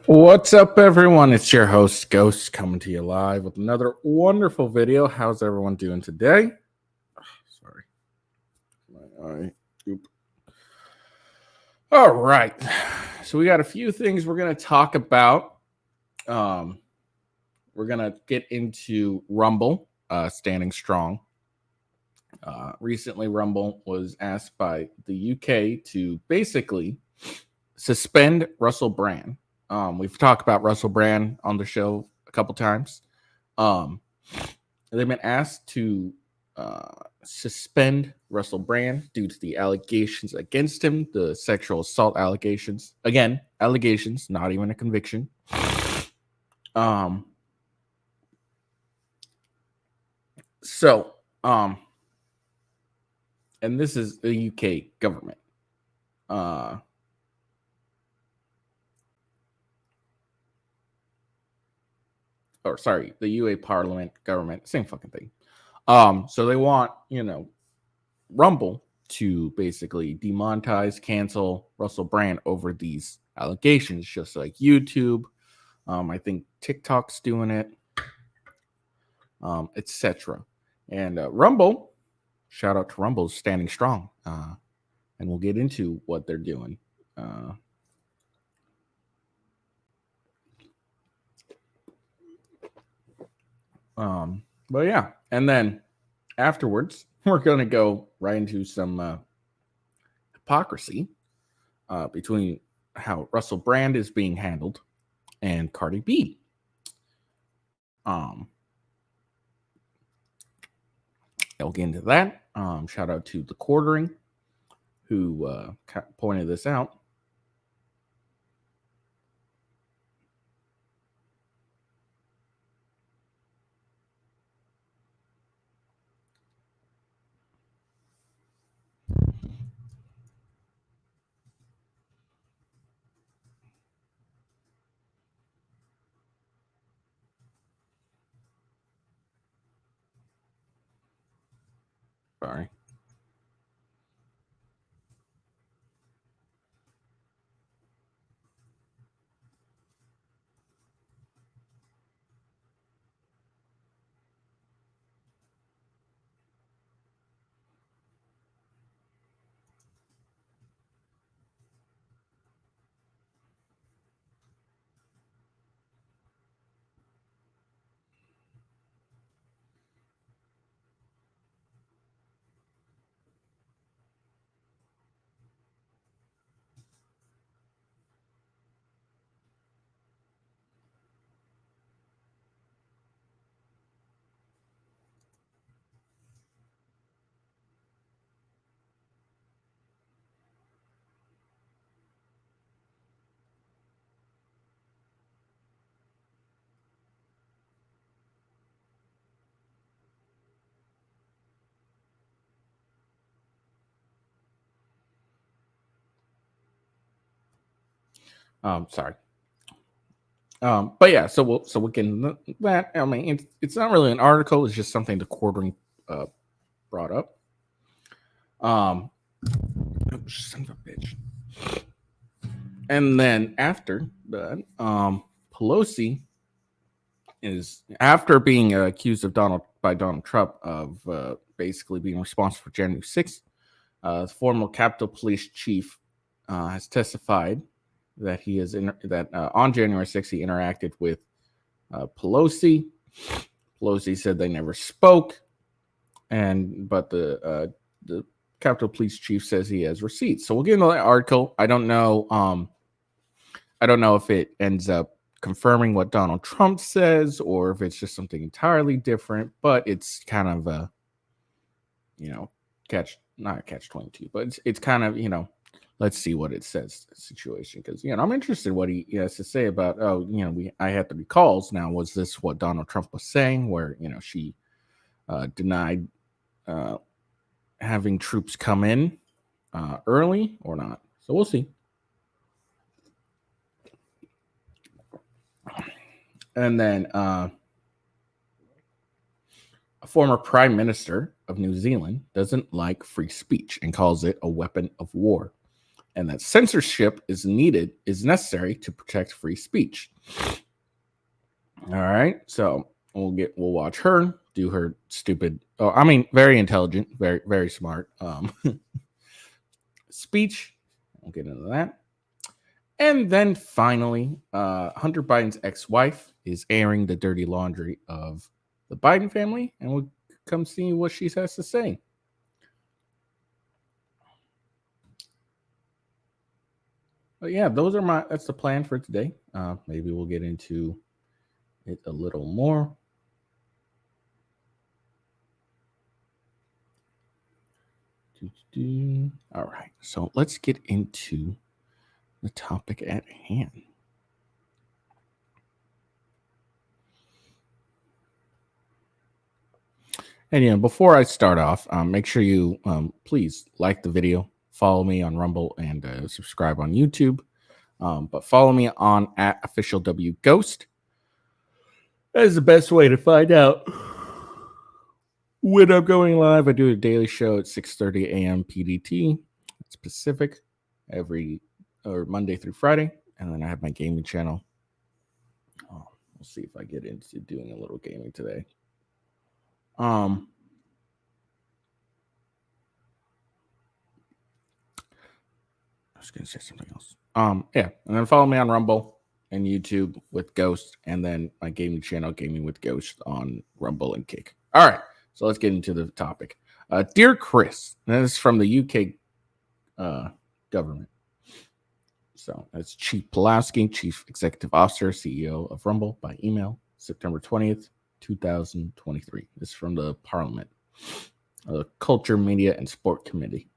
What's up, everyone? It's your host, Ghost, coming to you live with another wonderful video. How's everyone doing today? Sorry. My eye. Oop. All right. So we got a few things we're going to talk about. We're going to get into Rumble standing strong. Recently, Rumble was asked by the UK to basically suspend Russell Brand. We've talked about Russell Brand on the show a couple times. They've been asked to suspend Russell Brand due to the allegations against him, the sexual assault allegations. Again, allegations, not even a conviction. And this is the UK government. The UA Parliament government, same fucking thing. So they want, Rumble to basically demonetize, cancel Russell Brand over these allegations, just like YouTube. I think TikTok's doing it, etc. And Rumble, shout out to Rumble, standing strong. And we'll get into what they're doing. But yeah, and then afterwards, we're going to go right into some hypocrisy between how Russell Brand is being handled and Cardi B. I'll get into that. Shout out to The Quartering, who pointed this out. Sorry. Sorry. But yeah, so we'll get into that. I mean, it's not really an article; it's just something The Quartering brought up. Oh, son of a bitch. And then after that, Pelosi is, after being accused of by Donald Trump of basically being responsible for January 6th, the former Capitol Police chief has testified that he is on January 6th he interacted with Pelosi. Pelosi said they never spoke, but the Capitol Police chief says he has receipts. So we'll get into that article. I don't know if it ends up confirming what Donald Trump says or if it's just something entirely different, but it's kind of a, not a catch-22, but it's kind of, let's see what it says situation, because I'm interested what he has to say about I had 3 calls. Now, was this what Donald Trump was saying, where she denied having troops come in early or not? So we'll see. And then a former prime minister of New Zealand doesn't like free speech and calls it a weapon of war. and that censorship is necessary to protect free speech. All right, so we'll watch her do her stupid. Oh, I mean, very intelligent, very very smart speech. We'll get into that. And then finally, Hunter Biden's ex-wife is airing the dirty laundry of the Biden family, and we'll come see what she has to say. But yeah, that's the plan for today. Maybe we'll get into it a little more. All right, so let's get into the topic at hand. And before I start off, make sure you please like the video, follow me on Rumble, and subscribe on YouTube. But follow me on @officialWGhost. That is the best way to find out when I'm going live. I do a daily show at 6:30 a.m. PDT. It's Pacific or Monday through Friday. And then I have my gaming channel. We'll see if I get into doing a little gaming today. I was going to say something else. Yeah. And then follow me on Rumble and YouTube with Ghost. And then my gaming channel, Gaming with Ghost, on Rumble and Kick. All right. So let's get into the topic. Dear Chris, and this is from the UK government. So that's Chief Pulaski, Chief Executive Officer, CEO of Rumble, by email, September 20th, 2023. This is from the Parliament, Culture, Media, and Sport Committee.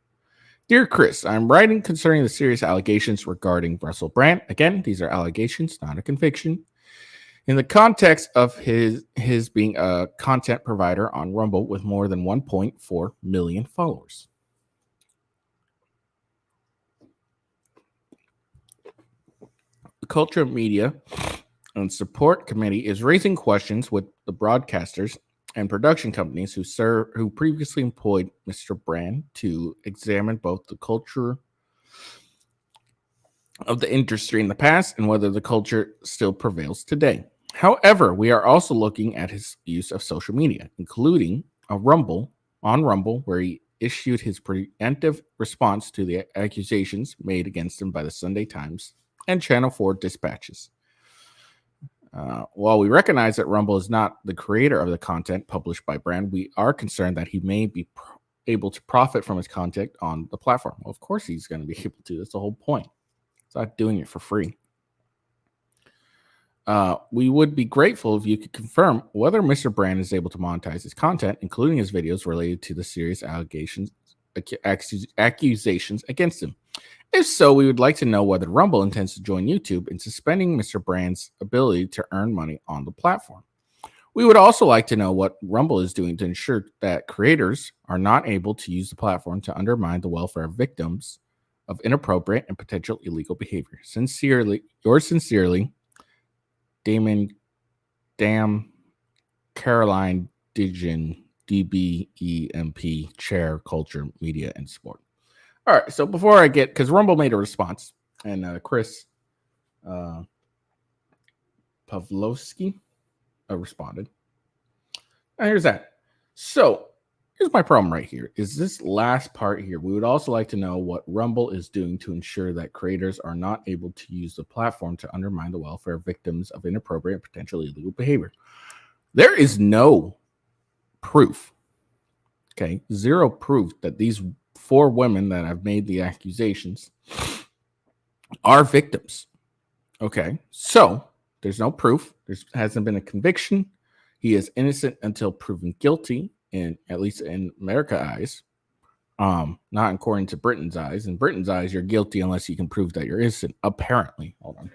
Dear Chris, I'm writing concerning the serious allegations regarding Russell Brand. Again, these are allegations, not a conviction. In the context of his being a content provider on Rumble with more than 1.4 million followers. The Culture, Media, and Support Committee is raising questions with the broadcasters and production companies who previously employed Mr. Brand to examine both the culture of the industry in the past and whether the culture still prevails today. However, we are also looking at his use of social media, including on Rumble, where he issued his preemptive response to the accusations made against him by the Sunday Times and Channel 4 dispatches. While we recognize that Rumble is not the creator of the content published by Brand, we are concerned that he may be able to profit from his content on the platform. Well, of course he's going to be able to. That's the whole point. It's not doing it for free. We would be grateful if you could confirm whether Mr. Brand is able to monetize his content, including his videos related to the serious accusations against him. If so, we would like to know whether Rumble intends to join YouTube in suspending Mr. Brand's ability to earn money on the platform. We would also like to know what Rumble is doing to ensure that creators are not able to use the platform to undermine the welfare of victims of inappropriate and potential illegal behavior. Sincerely, yours sincerely, Damon Caroline Digen, DBEMP, Chair, Culture, Media, and Sport. All right, so before I get, because Rumble made a response, and Chris Pavlovsky responded. And here's that. So here's my problem right here, is this last part here. We would also like to know what Rumble is doing to ensure that creators are not able to use the platform to undermine the welfare of victims of inappropriate, potentially illegal behavior. There is no proof, okay, zero proof that these 4 women that have made the accusations are victims. Okay, so there's no proof. There hasn't been a conviction. He is innocent until proven guilty, at least in America's eyes. Not according to Britain's eyes. In Britain's eyes, you're guilty unless you can prove that you're innocent. Apparently, hold on.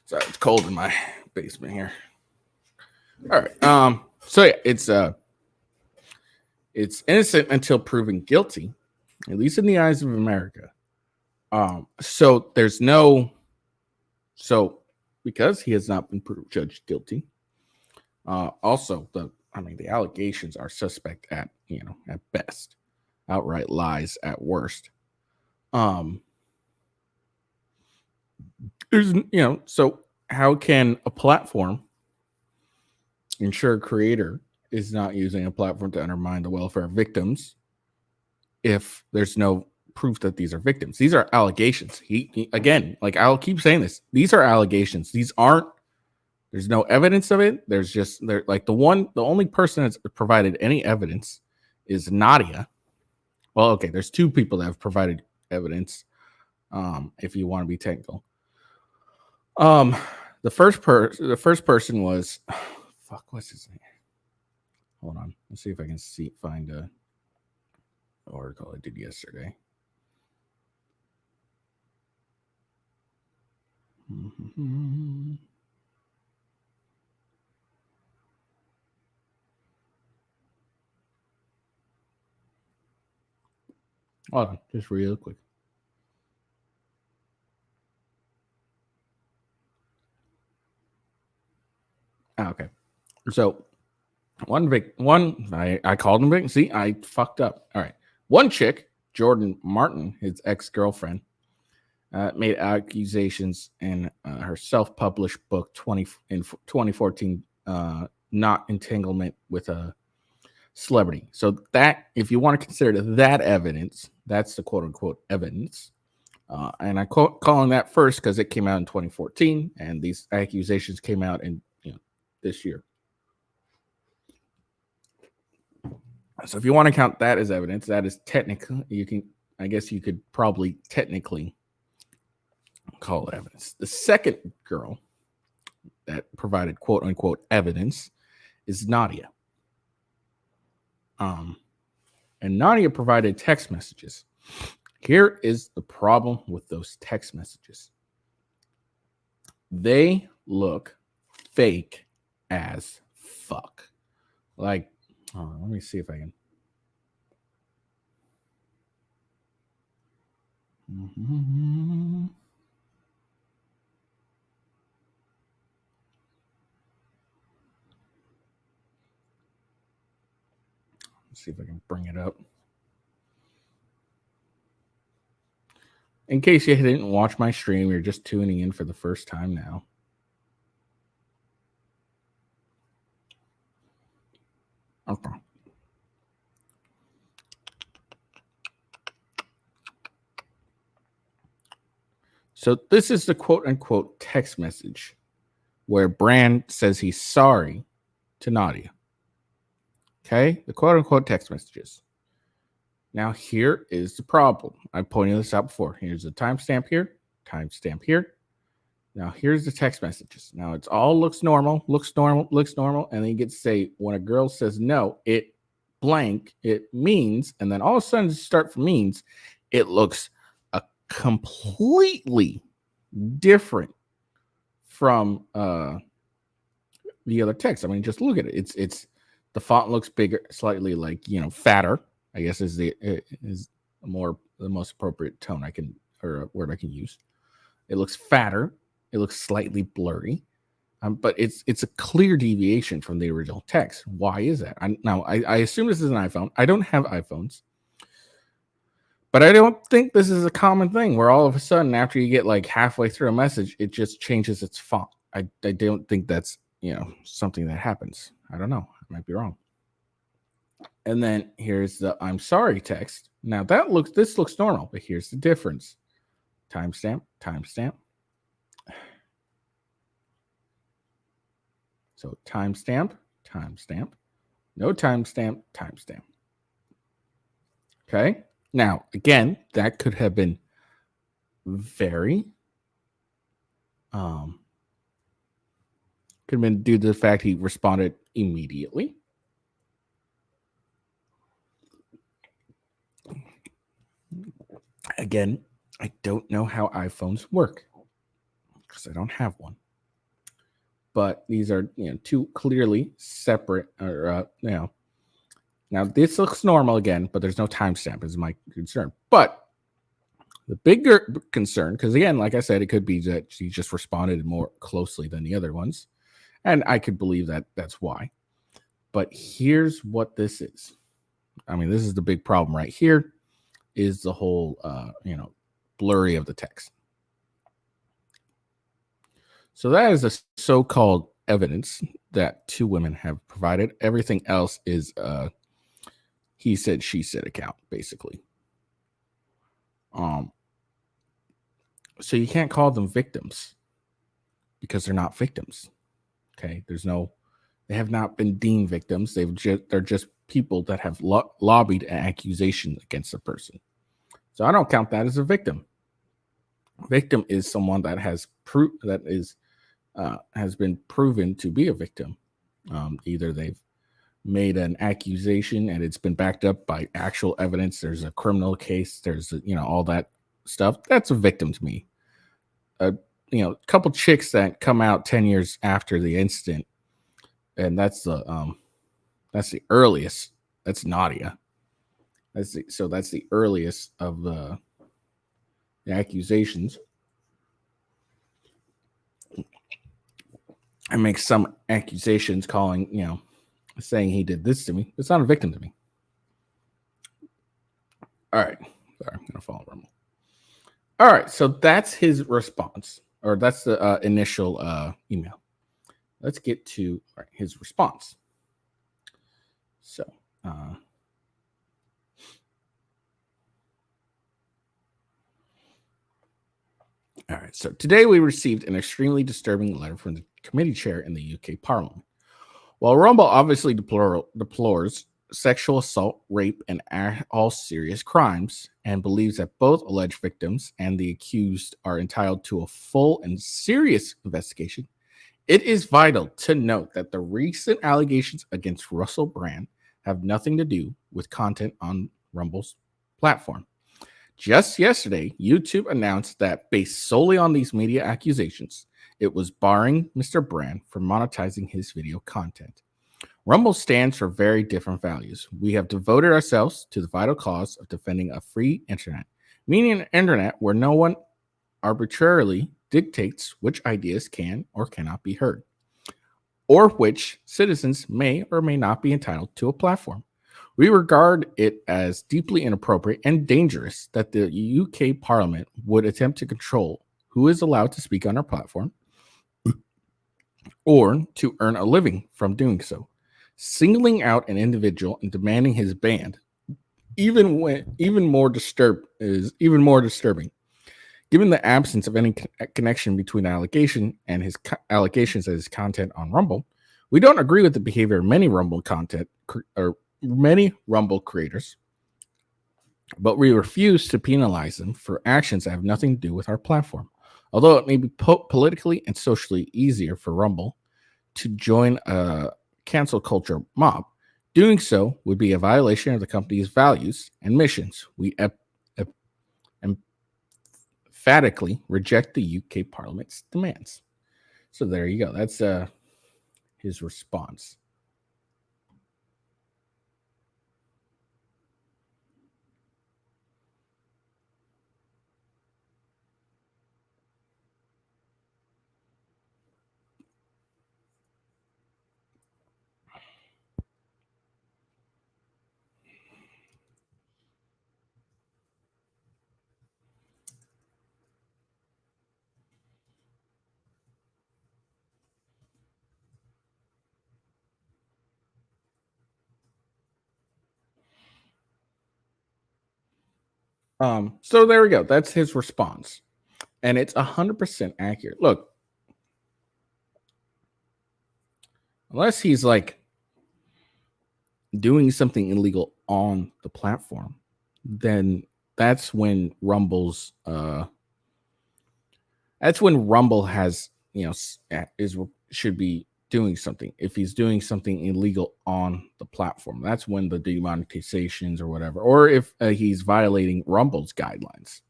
Sorry, it's cold in my basement here. All right. So yeah, it's innocent until proven guilty, at least in the eyes of America. So there's no so because he has not been proved judged guilty. Also, the allegations are suspect at at best, outright lies at worst. Um, there's so how can a platform ensure a creator is not using a platform to undermine the welfare of victims if there's no proof that these are victims? These are allegations. He again, like I'll keep saying this, these are allegations. These aren't, there's no evidence of it. There's just there like the only person that's provided any evidence is Nadia. Well, okay, there's two people that have provided evidence. If you want to be technical. Um the first person was fuck, what's his name? Hold on. Let's see if I can find a article I did yesterday. Hold on, just real quick. Okay. So I called him Vic. See, I fucked up. All right. One chick, Jordan Martin, his ex-girlfriend, made accusations in her self-published book 2014, Not Entanglement with a Celebrity. So that, if you want to consider that evidence, that's the quote-unquote evidence. And I calling that first because it came out in 2014, and these accusations came out in this year. So if you want to count that as evidence, that is technically, I guess you could probably technically call it evidence. The second girl that provided quote unquote evidence is Nadia. And Nadia provided text messages. Here is the problem with those text messages. They look fake as fuck. Like, let me see if I can. Let's see if I can bring it up. In case you didn't watch my stream, you're just tuning in for the first time now. Okay. So this is the quote unquote text message where Brand says he's sorry to Nadia. Okay, the quote unquote text messages. Now here is the problem. I pointed this out before. Here's the timestamp here, timestamp here. Now here's the text messages. Now it's all looks normal, and then you get to say when a girl says no, it blank, it means, and then all of a sudden start from means, it looks a completely different from the other text. I mean, just look at it. It's the font looks bigger, slightly like fatter. I guess is the most appropriate tone I can or word I can use. It looks fatter. It looks slightly blurry, but it's a clear deviation from the original text. Why is that? I assume this is an iPhone. I don't have iPhones, but I don't think this is a common thing where all of a sudden after you get like halfway through a message, it just changes its font. I don't think that's something that happens. I don't know. I might be wrong. And then here's the I'm sorry text. Now this looks normal, but here's the difference. Timestamp, timestamp. So timestamp, timestamp, no timestamp, timestamp. Okay. Now, again, that could have been very could have been due to the fact he responded immediately. Again, I don't know how iPhones work because I don't have one. but these are two clearly separate. Or now this looks normal again, but there's no timestamp. Is my concern. But the bigger concern, because again, like I said, it could be that she just responded more closely than the other ones, and I could believe that that's why. But here's what this is. I mean, this is the big problem right here. Is the whole blurry of the text. So that is the so-called evidence that two women have provided. Everything else is he said, she said account, basically. So you can't call them victims because they're not victims. Okay, they have not been deemed victims. They're just people that have lobbied an accusation against a person. So I don't count that as a victim. Victim is someone that has been proven to be a victim. Either they've made an accusation and it's been backed up by actual evidence. There's a criminal case. There's all that stuff. That's a victim to me. A couple chicks that come out 10 years after the incident, and that's the earliest. That's Nadia. That's the earliest of the accusations. I make some accusations saying he did this to me. It's not a victim to me. All right. Sorry, I'm gonna follow Rumble. All right, so that's his response, or that's the initial email. Let's get to his response. So all right, so today we received an extremely disturbing letter from the committee chair in the UK Parliament. While Rumble obviously deplores sexual assault, rape, and all serious crimes, and believes that both alleged victims and the accused are entitled to a full and serious investigation, it is vital to note that the recent allegations against Russell Brand have nothing to do with content on Rumble's platform. Just yesterday, YouTube announced that based solely on these media accusations, it was barring Mr. Brand from monetizing his video content. Rumble stands for very different values. We have devoted ourselves to the vital cause of defending a free internet, meaning an internet where no one arbitrarily dictates which ideas can or cannot be heard, or which citizens may or may not be entitled to a platform. We regard it as deeply inappropriate and dangerous that the UK Parliament would attempt to control who is allowed to speak on our platform or to earn a living from doing so. Singling out an individual and demanding his ban, even more disturbing. Given the absence of any connection between allegation and his allegations and his content on Rumble, we don't agree with the behavior of many Rumble creators, but we refuse to penalize them for actions that have nothing to do with our platform. Although it may be politically and socially easier for Rumble to join a cancel culture mob, doing so would be a violation of the company's values and missions. We emphatically reject the UK Parliament's demands. So there you go. That's his response. So there we go. That's his response. And it's 100% accurate. Look, unless he's like doing something illegal on the platform, then that's when Rumble has, should be doing something. If he's doing something illegal on the platform, that's when the demonetizations or whatever, or if he's violating Rumble's guidelines.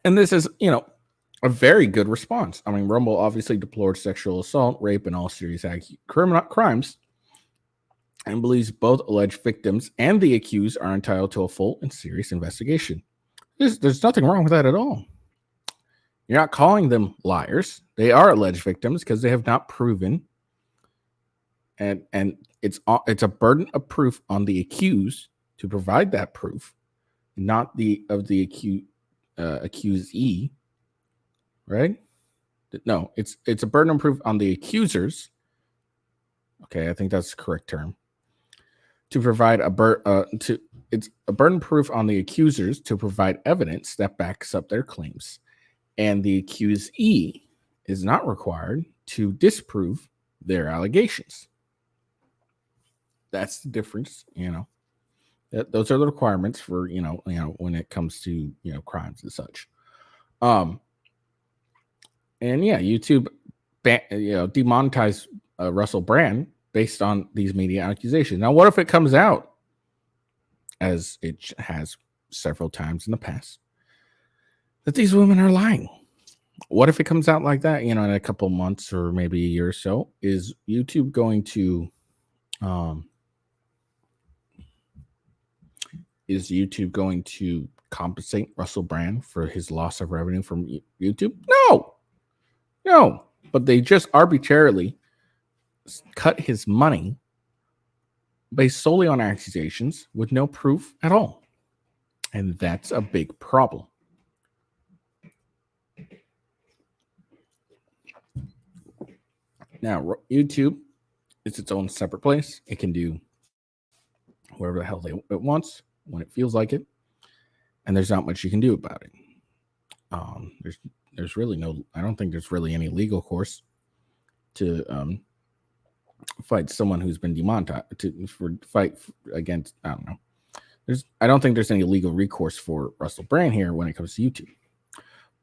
And this is, a very good response. I mean, Rumble obviously deplored sexual assault, rape, and all serious crimes, and believes both alleged victims and the accused are entitled to a full and serious investigation. There's nothing wrong with that at all. You're not calling them liars. They are alleged victims because they have not proven, and it's a burden of proof on the accused to provide that proof, not the accusee, right? No, it's a burden of proof on the accusers. Okay, I think that's the correct term. To provide it's a burden of proof on the accusers to provide evidence that backs up their claims, and the accusee is not required to disprove their allegations. That's the difference, Those are the requirements for when it comes to crimes and such. And yeah, YouTube demonetized Russell Brand based on these media accusations. Now, what if it comes out, as it has several times in the past, that these women are lying? What if it comes out like that, in a couple months or maybe a year or so? Is YouTube going to compensate Russell Brand for his loss of revenue from YouTube? No. But they just arbitrarily cut his money based solely on accusations with no proof at all. And that's a big problem. Now, YouTube is its own separate place. It can do whatever the hell it wants when it feels like it. And there's not much you can do about it. There's really I don't think there's really any legal course to fight someone who's been demonetized, for fight against, I don't know. I don't think there's any legal recourse for Russell Brand here when it comes to YouTube.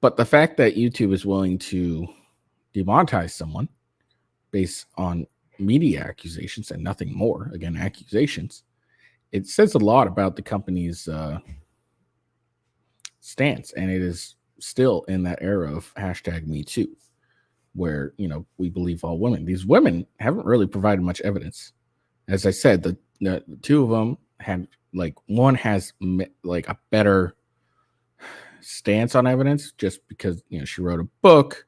But the fact that YouTube is willing to demonetize someone based on media accusations and nothing more, again, accusations, it says a lot about the company's stance. And it is still in that era of #MeToo, where, we believe all women. These women haven't really provided much evidence. As I said, the two of them had, one has a better stance on evidence just because, she wrote a book.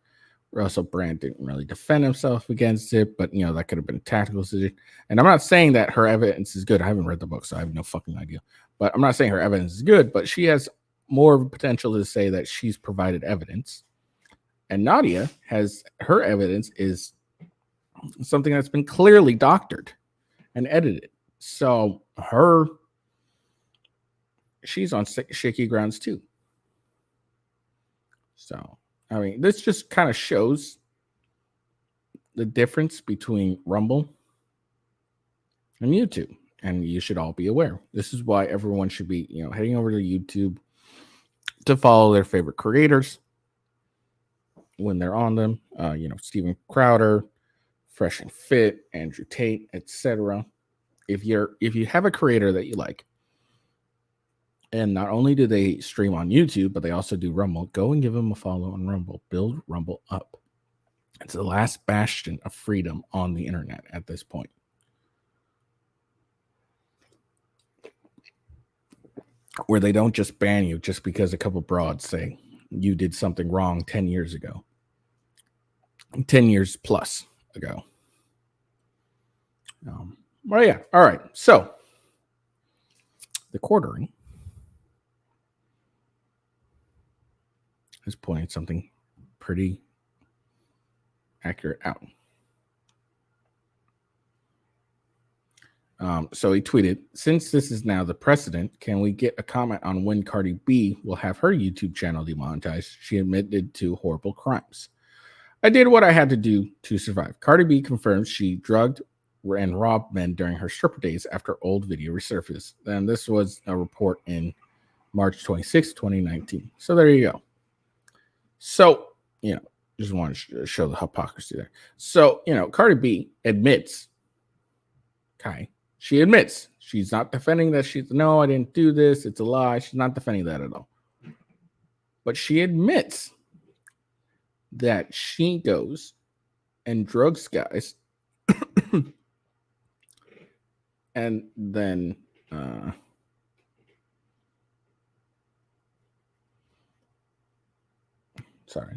Russell Brand didn't really defend himself against it, but, that could have been a tactical decision. And I'm not saying that her evidence is good. I haven't read the book, so I have no fucking idea. But I'm not saying her evidence is good, but she has more of a potential to say that she's provided evidence. And Nadia has, her evidence is something that's been clearly doctored and edited. So she's on shaky grounds too. So, I mean, this just kind of shows the difference between Rumble and YouTube. And you should all be aware. This is why everyone should be, heading over to YouTube to follow their favorite creators when they're on them. Steven Crowder, Fresh and Fit, Andrew Tate, etc. If you have a creator that you like, and not only do they stream on YouTube, but they also do Rumble, go and give them a follow on Rumble. Build Rumble up. It's the last bastion of freedom on the internet at this point. Where they don't just ban you just because a couple broads say you did something wrong 10 years ago. 10 years plus ago. Well, yeah. All right. So the quartering has pointed something pretty accurate out. So he tweeted, since this is now the precedent, can we get a comment on when Cardi B will have her YouTube channel demonetized? She admitted to horrible crimes. I did what I had to do to survive. Cardi B confirms she drugged and robbed men during her stripper days after old video resurfaced. And this was a report in March 26, 2019. So there you go. So, just want to show the hypocrisy there. So, Cardi B admits, she admits she's not defending that. No, I didn't do this. It's a lie. She's not defending that at all. But she admits that she goes and drugs guys and then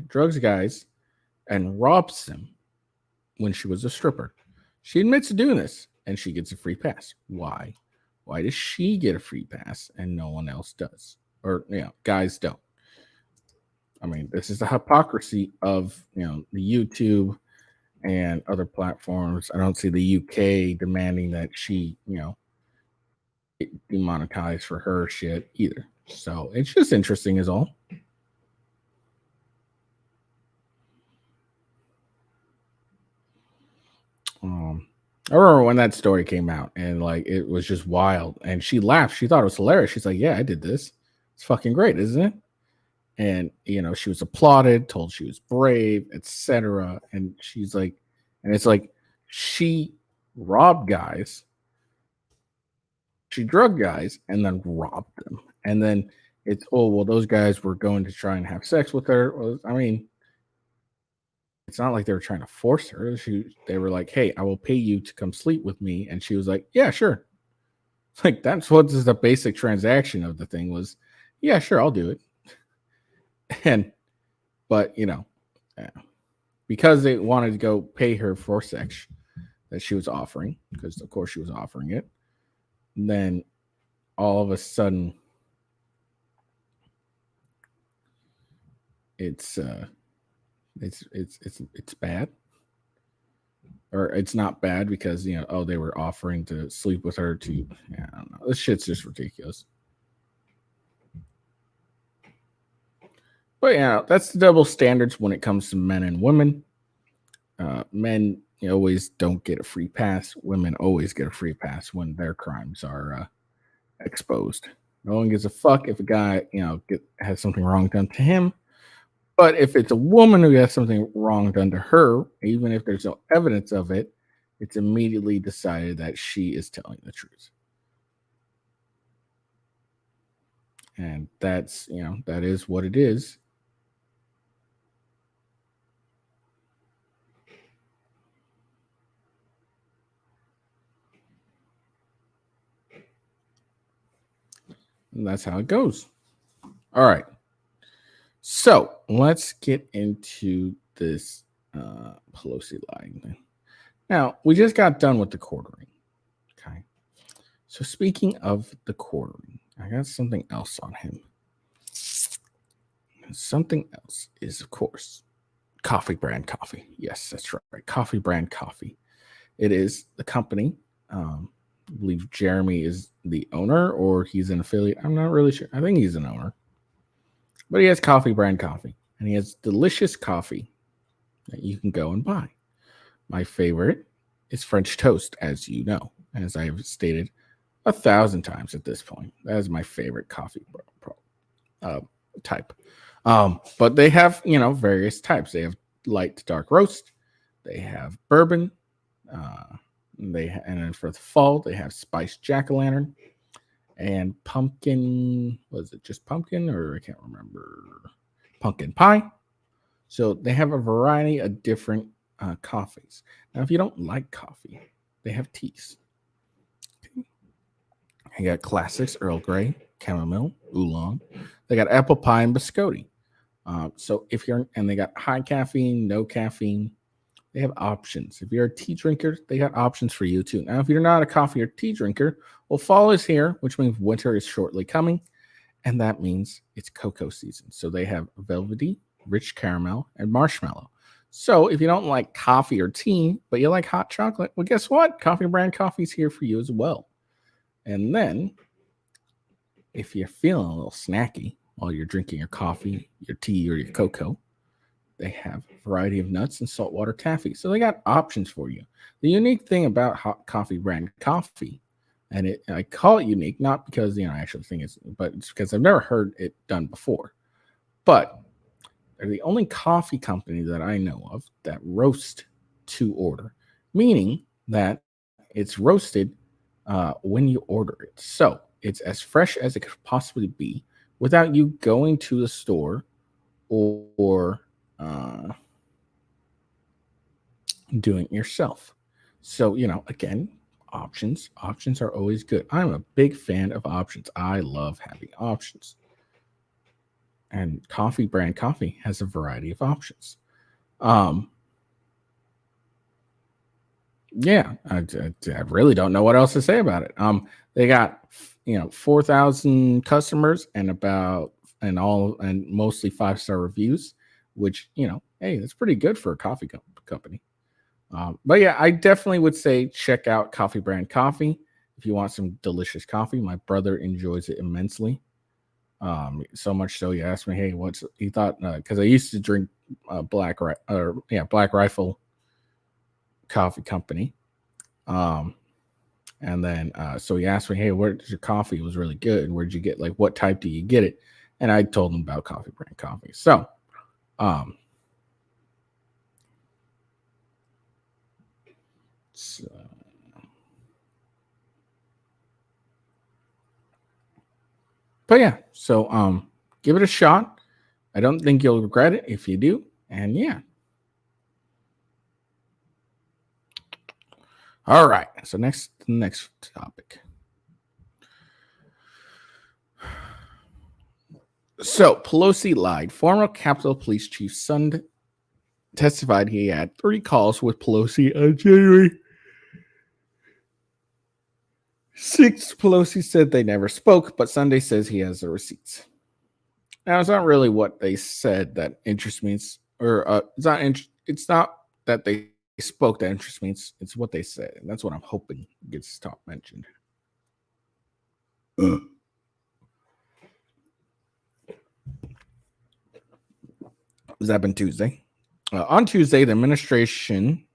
drugs guys and robs them when she was a stripper. She admits to doing this and she gets a free pass. Why? Why does she get a free pass and no one else does? Or, guys don't. I mean, this is the hypocrisy of, the YouTube and other platforms. I don't see the UK demanding that she, get demonetized for her shit either. So it's just interesting as all. I remember when that story came out and like it was just wild. And she laughed. She thought it was hilarious. She's like, "Yeah, I did this. It's fucking great, isn't it?" And she was applauded, told she was brave, etc. And she's like, and it's like she robbed guys, she drugged guys, and then robbed them. And then it's those guys were going to try and have sex with her. Well, I mean, it's not like they were trying to force her. They were like, "Hey, I will pay you to come sleep with me," and she was like, "Yeah, sure." Like that's what is the basic transaction of the thing was. Yeah, sure, I'll do it. But because they wanted to go pay her for sex that she was offering, because of course she was offering it, then all of a sudden it's bad, or it's not bad because they were offering to sleep with her to I don't know, this shit's just ridiculous. But that's the double standards when it comes to men and women. Men always don't get a free pass. Women always get a free pass when their crimes are exposed. No one gives a fuck if a guy has something wrong done to him. But if it's a woman who has something wrong done to her, even if there's no evidence of it, it's immediately decided that she is telling the truth. And that's, that is what it is. And that's how it goes. All right. So let's get into this Pelosi lying thing. Now, we just got done with the quartering. Okay. So speaking of the quartering, I got something else on him. Something else is, of course, Coffee Brand Coffee. Yes, that's right. Coffee Brand Coffee. It is the company. I believe Jeremy is the owner or he's an affiliate. I'm not really sure. I think he's an owner. But he has Coffee Brand Coffee. And he has delicious coffee that you can go and buy. My favorite is French toast, as you know, as I have stated 1,000 times at this point. That is my favorite coffee type. But they have, various types. They have light to dark roast. They have bourbon. And then for the fall, they have spiced jack-o'-lantern and pumpkin. Was it just pumpkin or I can't remember? Pumpkin pie. So they have a variety of different coffees. Now, if you don't like coffee, they have teas. They got classics, Earl Grey, chamomile, oolong. They got apple pie and biscotti. So and they got high caffeine, no caffeine. They have options. If you're a tea drinker, they got options for you too. Now, if you're not a coffee or tea drinker, well, fall is here, which means winter is shortly coming. And that means it's cocoa season. So they have velvety, rich caramel, and marshmallow. So if you don't like coffee or tea, but you like hot chocolate, well, guess what? Coffee Brand Coffee is here for you as well. And then if you're feeling a little snacky while you're drinking your coffee, your tea, or your cocoa, they have a variety of nuts and saltwater taffy. So they got options for you. The unique thing about Hot Coffee Brand Coffee, and I call it unique, not because, I actually think but it's because I've never heard it done before. But they're the only coffee company that I know of that roast to order, meaning that it's roasted when you order it. So it's as fresh as it could possibly be without you going to the store or doing it yourself. So, again, options are always good. I'm a big fan of options. I love having options. And Coffee Brand Coffee has a variety of options. Yeah, I really don't know what else to say about it. They got 4,000 customers and mostly 5-star reviews, which hey, that's pretty good for a coffee company. But yeah, I definitely would say check out Coffee Brand Coffee if you want some delicious coffee. My brother enjoys it immensely. So much so he asked me, hey, he thought, because I used to drink Black Rifle Coffee Company. And then so he asked me, hey, where's your coffee? It was really good. Where'd you get, what type do you get it? And I told him about Coffee Brand Coffee. So but yeah, so give it a shot. I don't think you'll regret it if you do. And yeah. All right. So next topic. So Pelosi lied. Former Capitol Police Chief Sund testified he had 3 calls with Pelosi on January 6th. Pelosi said they never spoke, but Sunday says he has the receipts. Now, it's not really what they said that interests me. It's not that they spoke that interests me. It's what they said, and that's what I'm hoping gets top mentioned. This happened Tuesday. On Tuesday, the administration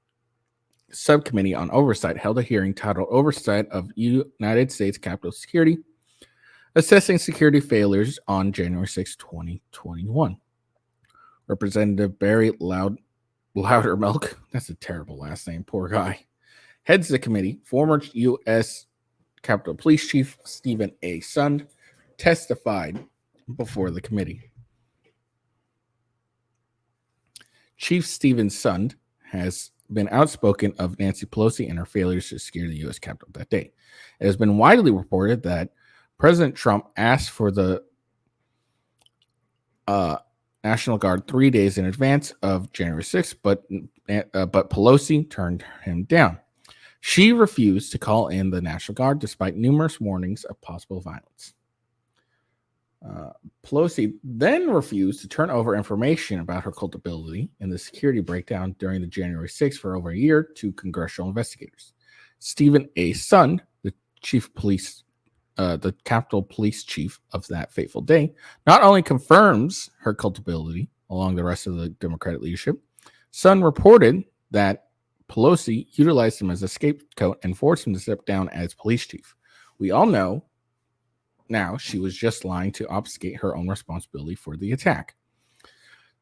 subcommittee on oversight held a hearing titled Oversight of United States Capitol Security, assessing security failures on January 6, 2021. Representative Barry Loudermilk, that's a terrible last name, poor guy, heads the committee. Former U.S. Capitol Police Chief Stephen A. Sund testified before the committee. Chief Stephen Sund has been outspoken of Nancy Pelosi and her failures to secure the U.S. Capitol that day. It has been widely reported that President Trump asked for the National Guard 3 days in advance of January 6th, but Pelosi turned him down. She refused to call in the National Guard despite numerous warnings of possible violence. Pelosi then refused to turn over information about her culpability in the security breakdown during the January 6th for over a year to congressional investigators. Stephen A. Sund, the Capitol Police Chief of that fateful day, not only confirms her culpability along the rest of the Democratic leadership, Sund reported that Pelosi utilized him as a scapegoat and forced him to step down as police chief. We all know now she was just lying to obfuscate her own responsibility for the attack.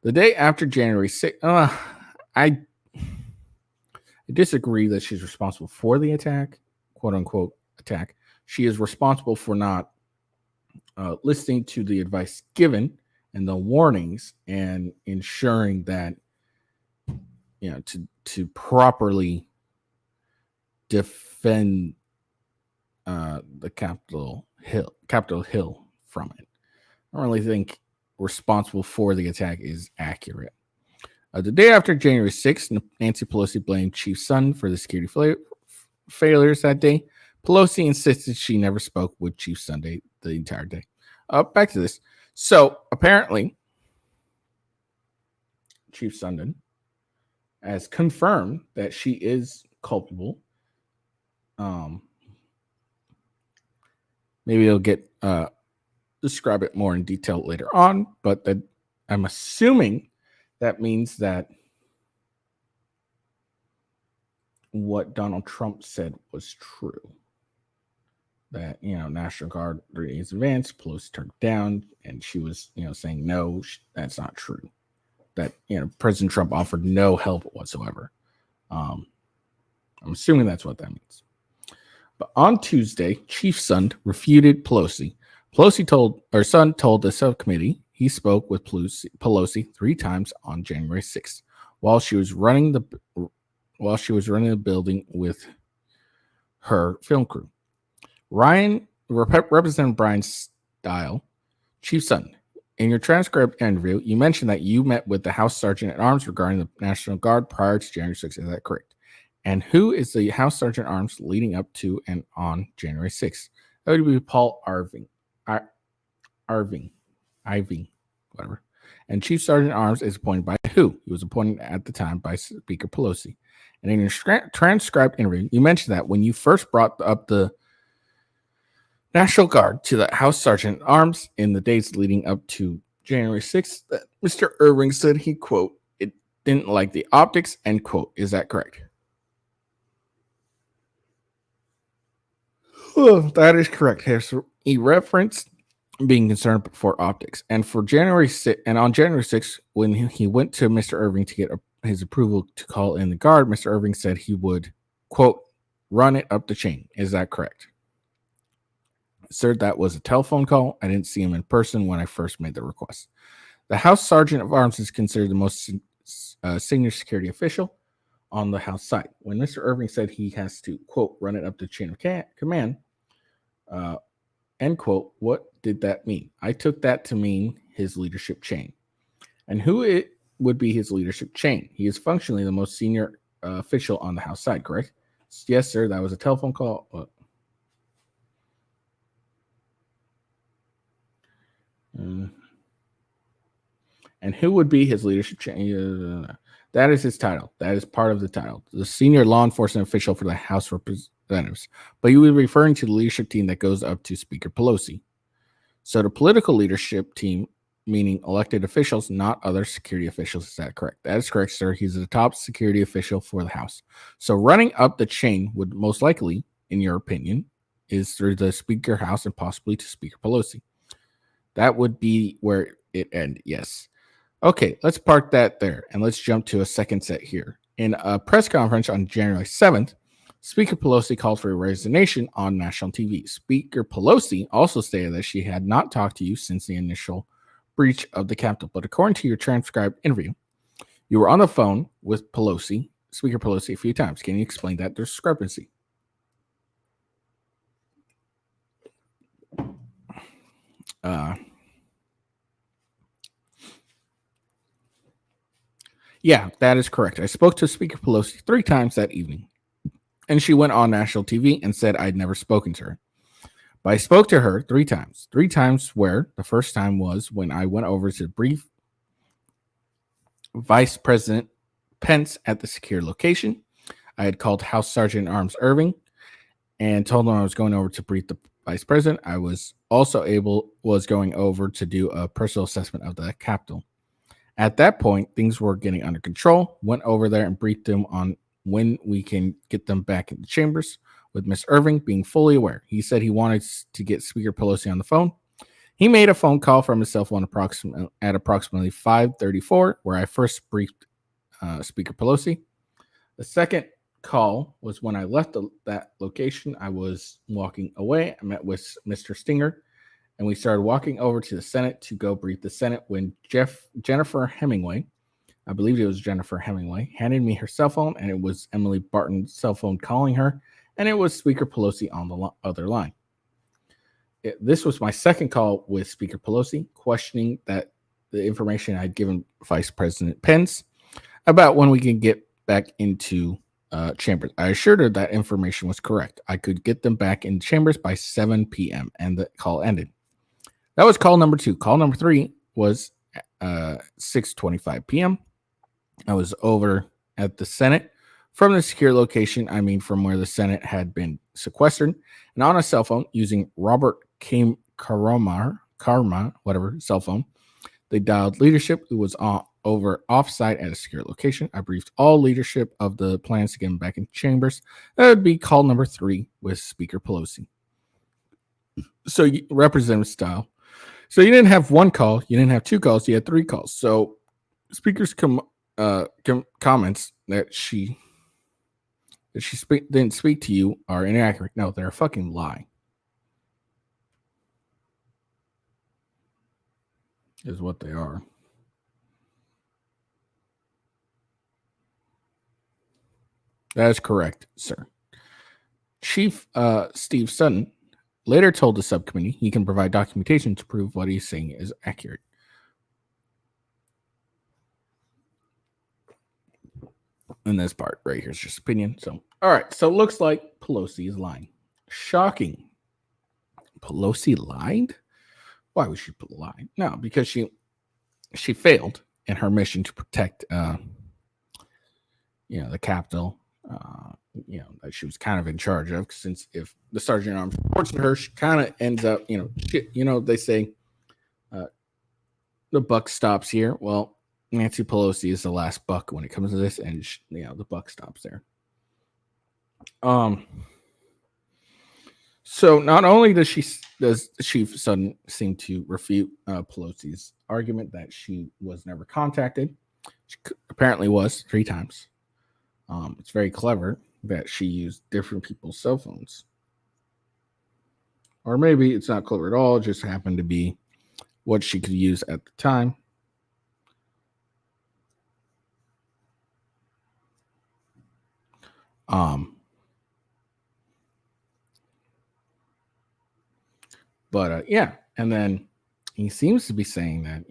The day after January 6th, I disagree that she's responsible for the attack, quote unquote attack. She is responsible for not listening to the advice given and the warnings and ensuring that, to properly defend the Capitol Hill from it. I don't really think responsible for the attack is accurate. The day after January 6th, Nancy Pelosi blamed Chief Sund for the security failures that day. Pelosi insisted she never spoke with Chief Sund the entire day. Back to this. So apparently, Chief Sund has confirmed that she is culpable. Maybe he'll get describe it more in detail later on, but I'm assuming that means that what Donald Trump said was true. That, National Guard 3 days in advance, Pelosi turned down, and she was, saying, no, that's not true. That, President Trump offered no help whatsoever. I'm assuming that's what that means. But on Tuesday, Chief Sund refuted Pelosi. Sund told the subcommittee he spoke with Pelosi 3 times on January 6th while she was running the building with her film crew. Representative Brian Stile, Chief Sutton, in your transcript interview, you mentioned that you met with the House Sergeant at Arms regarding the National Guard prior to January 6th. Is that correct? And who is the House Sergeant at Arms leading up to and on January 6th? That would be Paul Irving, whatever. And Chief Sergeant at Arms is appointed by who? He was appointed at the time by Speaker Pelosi. And in your transcribed interview, you mentioned that when you first brought up the National Guard to the House Sergeant at Arms in the days leading up to January 6th, that Mr. Irving said he, quote, it didn't like the optics, end quote. Is that correct? Oh, that is correct. He referenced being concerned for optics. And for January 6th, and on January 6th, when he went to Mr. Irving to get his approval to call in the guard, Mr. Irving said he would, quote, run it up the chain. Is that correct? Sir, that was a telephone call. I didn't see him in person when I first made the request. The House Sergeant of Arms is considered the most senior security official on the House side. When Mr. Irving said he has to, quote, run it up the chain of command, end quote, what did that mean? I took that to mean his leadership chain. And who it would be his leadership chain? He is functionally the most senior official on the House side, correct? Yes, sir. That was a telephone call. And who would be his leadership chain? That is his title. That is part of the title. The senior law enforcement official for the House of Representatives. But you would be referring to the leadership team that goes up to Speaker Pelosi. So the political leadership team, meaning elected officials, not other security officials. Is that correct? That is correct, sir. He's the top security official for the House. So running up the chain would most likely, in your opinion, is through the Speaker House and possibly to Speaker Pelosi. That would be where it ended, yes. Okay, let's park that there, and let's jump to a second set here. In a press conference on January 7th, Speaker Pelosi called for a resignation on national TV. Speaker Pelosi also stated that she had not talked to you since the initial breach of the Capitol. But according to your transcribed interview, you were on the phone with Pelosi, Speaker Pelosi, a few times. Can you explain that discrepancy? Yeah, that is correct. I spoke to Speaker Pelosi 3 times that evening, and she went on national TV and said I'd never spoken to her. But I spoke to her 3 times. 3 times where the first time was when I went over to brief Vice President Pence at the secure location. I had called House Sergeant at Arms Irving and told him I was going over to brief the Vice President. I was also going over to do a personal assessment of the Capitol. At that point, things were getting under control. Went over there and briefed them on when we can get them back in the chambers, with Ms. Irving being fully aware. He said he wanted to get Speaker Pelosi on the phone. He made a phone call from his cell phone at approximately 5:34, where I first briefed Speaker Pelosi. The second call was when I left that location. I was walking away. I met with Mr. Stinger, and we started walking over to the Senate to go brief the Senate when Jennifer Hemingway, I believe it was Jennifer Hemingway, handed me her cell phone, and it was Emily Barton's cell phone calling her, and it was Speaker Pelosi on the other line. This was my second call with Speaker Pelosi, questioning that the information I'd given Vice President Pence about when we can get back into chambers. I assured her that information was correct. I could get them back in chambers by 7 p.m., and the call ended. That was call number 2. Call number 3 was 6:25 p.m. I was over at the Senate from the secure location. I mean, from where the Senate had been sequestered, and on a cell phone using Robert Karma, whatever cell phone. They dialed leadership, who was over offsite at a secure location. I briefed all leadership of the plans to get them back in chambers. That would be call number 3 with Speaker Pelosi. So Representative Style. So you didn't have 1 call, you didn't have 2 calls, you had 3 calls. So Speaker's comments that she didn't speak to you are inaccurate. No, they're a fucking lie. is what they are. That is correct, sir. Chief Steve Sutton later told the subcommittee he can provide documentation to prove what he's saying is accurate. And this part right here is just opinion. So, all right. So it looks like Pelosi is lying. Shocking. Pelosi lied? Why would she lie? No, because she failed in her mission to protect, the Capitol. That she was kind of in charge of. Since if the sergeant at arms reports to her, she kind of ends up, they say, the buck stops here. Well, Nancy Pelosi is the last buck when it comes to this, and the buck stops there. So not only does Chief Sutton seem to refute Pelosi's argument that she was never contacted, she apparently was 3 times. It's very clever that she used different people's cell phones, or maybe it's not clever at all. It just happened to be what she could use at the time. But yeah, and then he seems to be saying that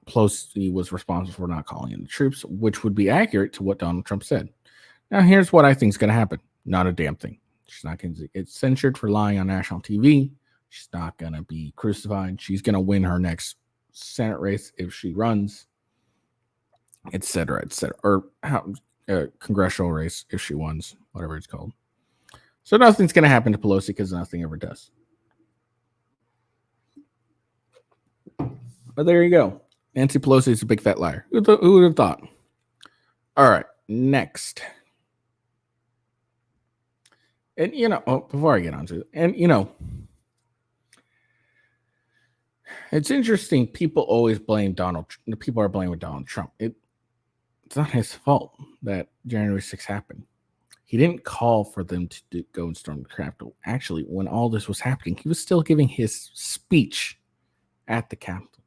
Pelosi was responsible for not calling in the troops, which would be accurate to what Donald Trump said. Now, here's what I think is going to happen. Not a damn thing. She's not going to get censored for lying on national TV. She's not going to be crucified. She's going to win her next Senate race if she runs, et cetera, or congressional race if she wins, whatever it's called. So nothing's going to happen to Pelosi because nothing ever does. But there you go. Nancy Pelosi is a big fat liar. Who would have thought? All right, next. And, before I get on to it, and, it's interesting. People always blame people are blaming Donald Trump. It's not his fault that January 6th happened. He didn't call for them to go and storm the Capitol. Actually, when all this was happening, he was still giving his speech at the Capitol.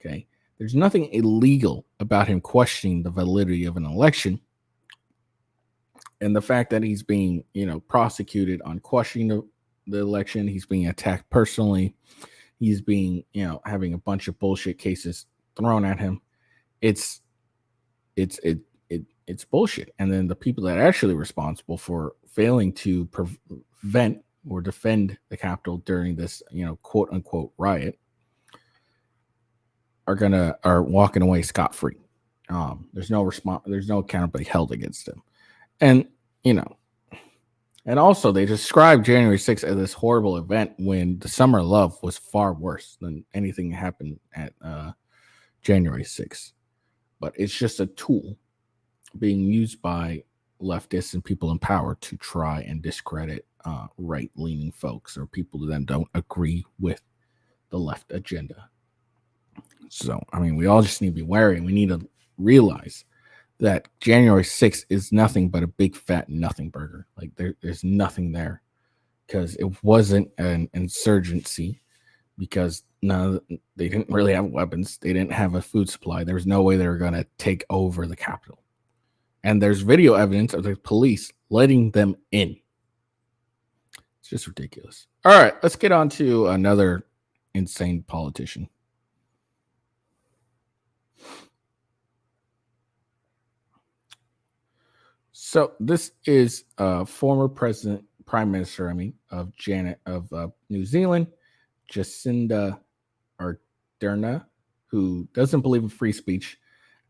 Okay. There's nothing illegal about him questioning the validity of an election. And the fact that he's being, prosecuted on questioning the election, he's being attacked personally. He's being, having a bunch of bullshit cases thrown at him. It's bullshit. And then the people that are actually responsible for failing to prevent or defend the Capitol during this, quote unquote riot are walking away scot-free. There's no accountability held against them. And, and also they described January 6th as this horrible event when the Summer of Love was far worse than anything that happened at January 6th. But it's just a tool being used by leftists and people in power to try and discredit right-leaning folks or people that don't agree with the left agenda. So, we all just need to be wary. We need to realize that January 6th is nothing but a big fat nothing burger. Like there's nothing there because it wasn't an insurgency because they didn't really have weapons. They didn't have a food supply. There was no way they were going to take over the Capitol. And there's video evidence of the police letting them in. It's just ridiculous. All right, let's get on to another insane politician. So this is former prime minister, of New Zealand, Jacinda Ardern, who doesn't believe in free speech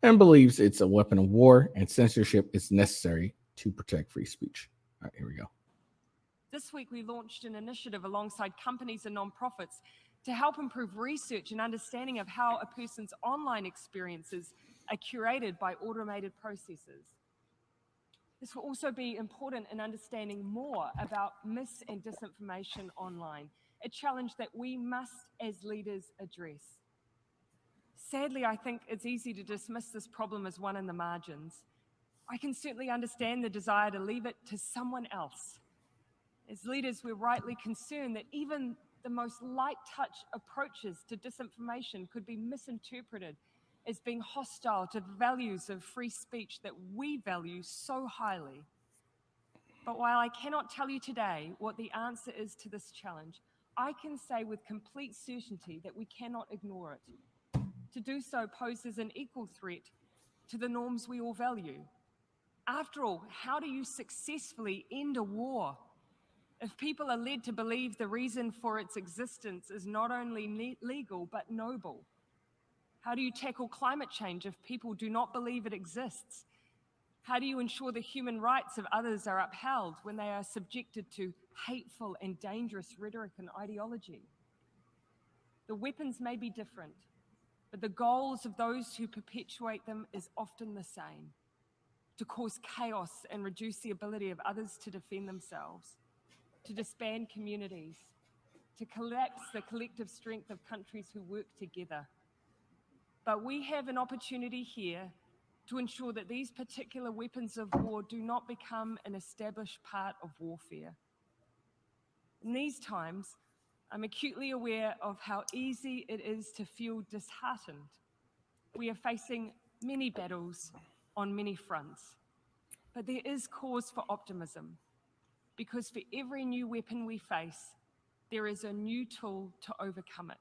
and believes it's a weapon of war and censorship is necessary to protect free speech. All right, here we go. This week, we launched an initiative alongside companies and nonprofits to help improve research and understanding of how a person's online experiences are curated by automated processes. This will also be important in understanding more about mis- and disinformation online, a challenge that we must, as leaders, address. Sadly, I think it's easy to dismiss this problem as one in the margins. I can certainly understand the desire to leave it to someone else. As leaders, we're rightly concerned that even the most light touch approaches to disinformation could be misinterpreted as being hostile to the values of free speech that we value so highly. But while I cannot tell you today what the answer is to this challenge, I can say with complete certainty that we cannot ignore it. To do so poses an equal threat to the norms we all value. After all, how do you successfully end a war if people are led to believe the reason for its existence is not only legal but noble? How do you tackle climate change if people do not believe it exists? How do you ensure the human rights of others are upheld when they are subjected to hateful and dangerous rhetoric and ideology? The weapons may be different, but the goals of those who perpetuate them is often the same: to cause chaos and reduce the ability of others to defend themselves, to disband communities, to collapse the collective strength of countries who work together. But we have an opportunity here to ensure that these particular weapons of war do not become an established part of warfare. In these times, I'm acutely aware of how easy it is to feel disheartened. We are facing many battles on many fronts, but there is cause for optimism, because for every new weapon we face, there is a new tool to overcome it.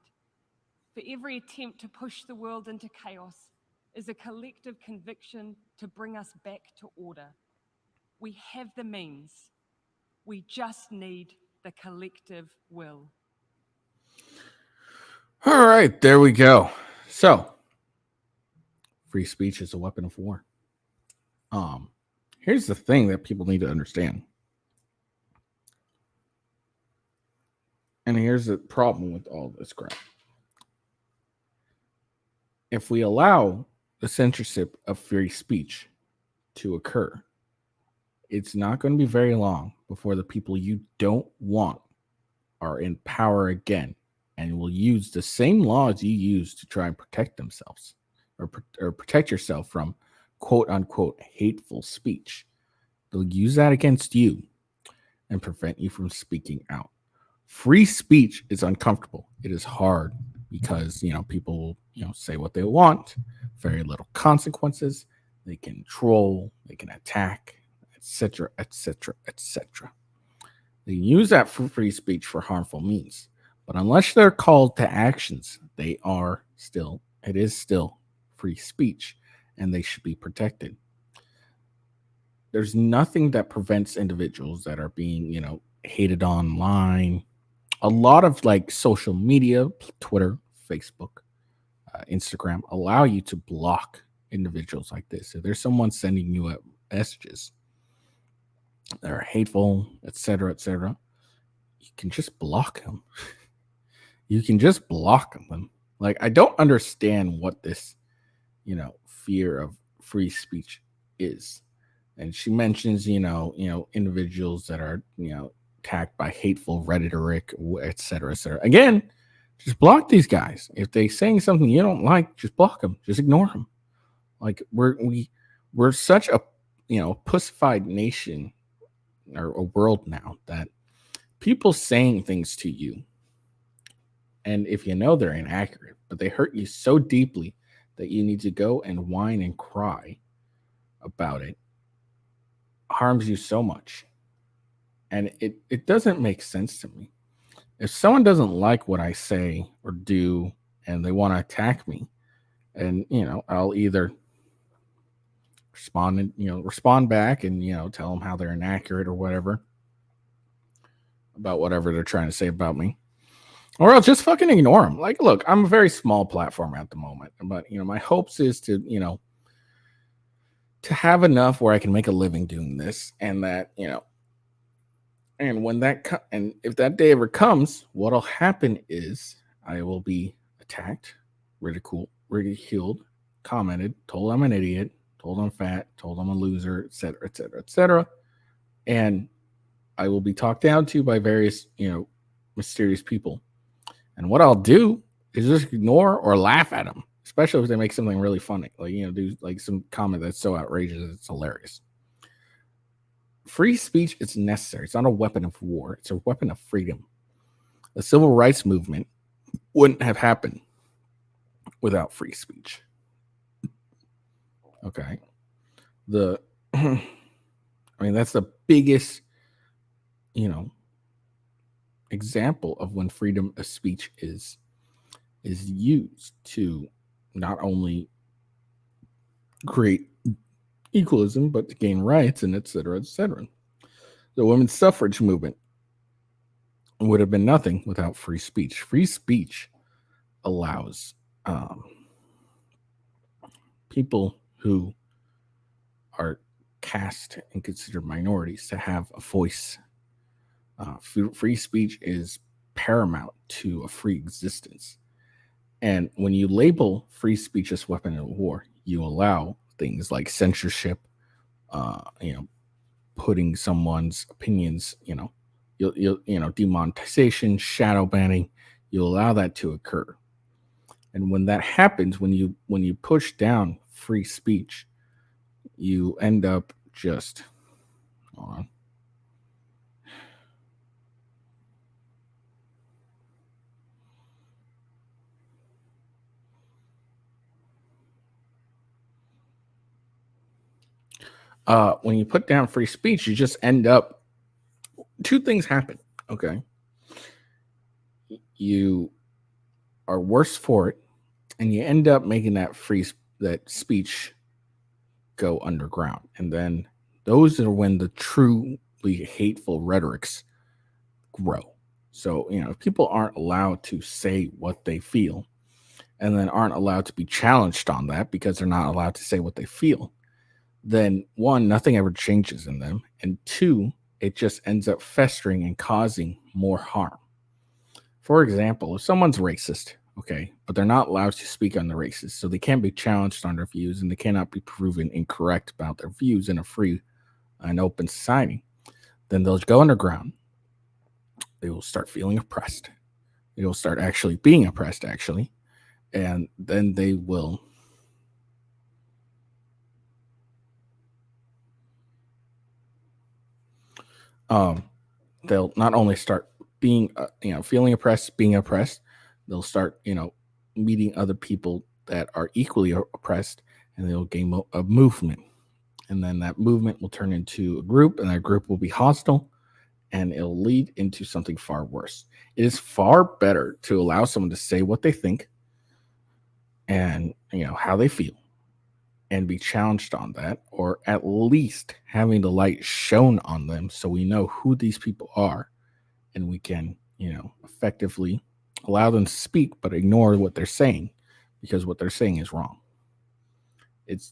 For every attempt to push the world into chaos is a collective conviction to bring us back to order. We have the means. We just need the collective will. All right, there we go. So, free speech is a weapon of war. Here's the thing that people need to understand. And here's the problem with all this crap. If we allow the censorship of free speech to occur, it's not going to be very long before the people you don't want are in power again and will use the same laws you use to try and protect themselves or protect yourself from quote unquote hateful speech. They'll use that against you and prevent you from speaking out. Free speech is uncomfortable. It is hard because, people will, say what they want, very little consequences. They can troll, they can attack, etc., etc., etc. They use that for free speech for harmful means. But unless they're called to actions, it is still free speech, and they should be protected. There's nothing that prevents individuals that are being, hated online. A lot of social media, Twitter, Facebook, Instagram, allow you to block individuals like this. If there's someone sending you messages that are hateful, etc., you can just block them. You can just block them. I don't understand what this, fear of free speech is. And she mentions, individuals that are, attacked by hateful rhetoric, etc., etc. Again, just block these guys. If they're saying something you don't like, just block them. Just ignore them. We're such a, pussified nation or a world now that people saying things to you, and if they're inaccurate, but they hurt you so deeply that you need to go and whine and cry about it, harms you so much. And it doesn't make sense to me. If someone doesn't like what I say or do and they want to attack me, and I'll either respond back and tell them how they're inaccurate or whatever about whatever they're trying to say about me, or I'll just fucking ignore them. Look, I'm a very small platform at the moment, but my hopes is to to have enough where I can make a living doing this, and that and when and if that day ever comes, what'll happen is I will be attacked, ridiculed, commented, told I'm an idiot, told I'm fat, told I'm a loser, etc., etc., etc., and I will be talked down to by various mysterious people. And what I'll do is just ignore or laugh at them, especially if they make something really funny, do some comment that's so outrageous it's hilarious. Free speech is necessary. It's not a weapon of war. It's a weapon of freedom. The civil rights movement wouldn't have happened without free speech. Okay. That's the biggest, example of when freedom of speech is used to not only create equalism, but to gain rights and et cetera, et cetera. The women's suffrage movement would have been nothing without free speech. Free speech allows people who are cast and considered minorities to have a voice. Free speech is paramount to a free existence. And when you label free speech as weapon of war, you allow things like censorship, putting someone's opinions, demonetization, shadow banning. You allow that to occur. And when that happens, when you push down free speech, you end up just hold on. When you put down free speech, you just end up, two things happen. Okay. You are worse for it, and you end up making that speech go underground. And then those are when the truly hateful rhetorics grow. So, if people aren't allowed to say what they feel and then aren't allowed to be challenged on that because they're not allowed to say what they feel, then one, nothing ever changes in them. And two, it just ends up festering and causing more harm. For example, if someone's racist, okay, but they're not allowed to speak on the racist, so they can't be challenged on their views and they cannot be proven incorrect about their views in a free and open society, then they'll go underground. They will start feeling oppressed. They will start actually being oppressed, and then they will they'll not only start being feeling oppressed, being oppressed, they'll start meeting other people that are equally oppressed, and they'll gain a movement, and then that movement will turn into a group, and that group will be hostile, and it'll lead into something far worse. It is far better to allow someone to say what they think and how they feel and be challenged on that, or at least having the light shown on them so we know who these people are, and we can effectively allow them to speak but ignore what they're saying, because what they're saying is wrong.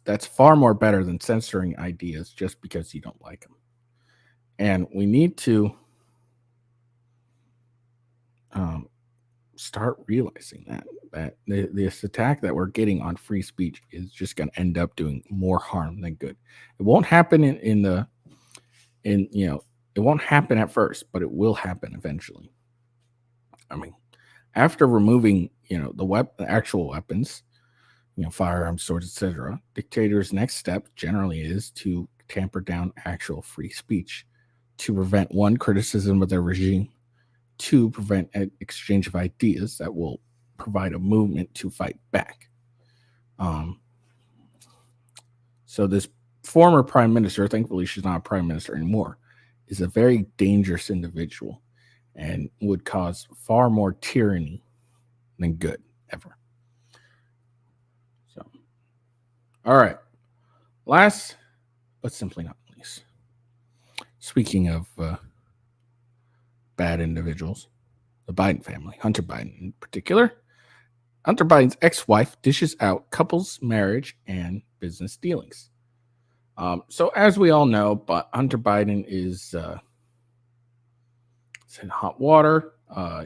That's far more better than censoring ideas just because you don't like them. And we need to start realizing that this attack that we're getting on free speech is just going to end up doing more harm than good. It won't happen it won't happen at first, but it will happen eventually. After removing the actual weapons, firearms, swords, etc., dictators' next step generally is to tamper down actual free speech to prevent, one, criticism of their regime, two, prevent an exchange of ideas that will provide a movement to fight back. So this former prime minister, thankfully she's not a prime minister anymore, is a very dangerous individual and would cause far more tyranny than good ever. So, all right. Last, but simply not least, speaking of bad individuals, the Biden family, Hunter Biden in particular. Hunter Biden's ex-wife dishes out couples' marriage and business dealings. So as we all know, but Hunter Biden is in hot water.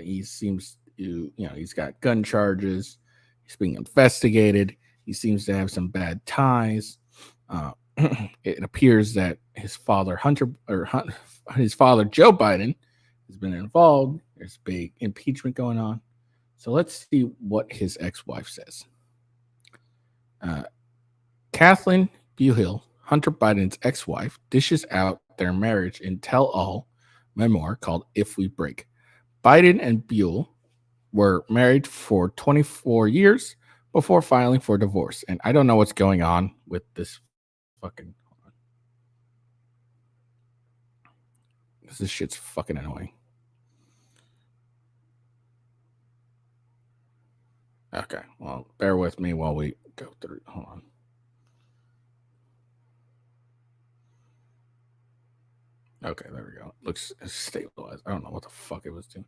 He seems to, he's got gun charges. He's being investigated. He seems to have some bad ties. It appears that his father, his father, Joe Biden, has been involved. There's big impeachment going on. So let's see what his ex-wife says. Kathleen Buhill, Hunter Biden's ex-wife, dishes out their marriage in tell-all memoir called If We Break. Biden and Buell were married for 24 years before filing for divorce. And I don't know what's going on with this fucking. This shit's fucking annoying. Okay, well, bear with me while we go through. Hold on. Okay, there we go. Looks stabilized. I don't know what the fuck it was doing.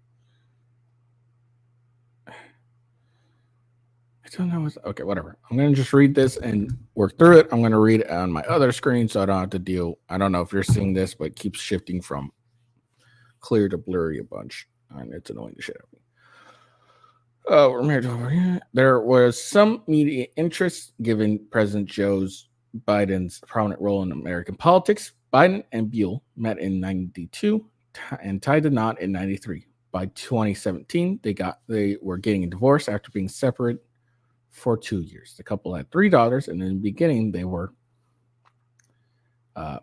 I don't know. Okay, whatever. I'm going to just read this and work through it. I'm going to read it on my other screen so I don't have to deal. I don't know if you're seeing this, but it keeps shifting from clear to blurry a bunch. And it's annoying the shit out of me. We're married over here. There was some media interest given President Joe Biden's prominent role in American politics. Biden and Buell met in 92 and tied the knot in 93. By 2017, they were getting a divorce after being separate for 2 years. The couple had 3 daughters, and in the beginning, they were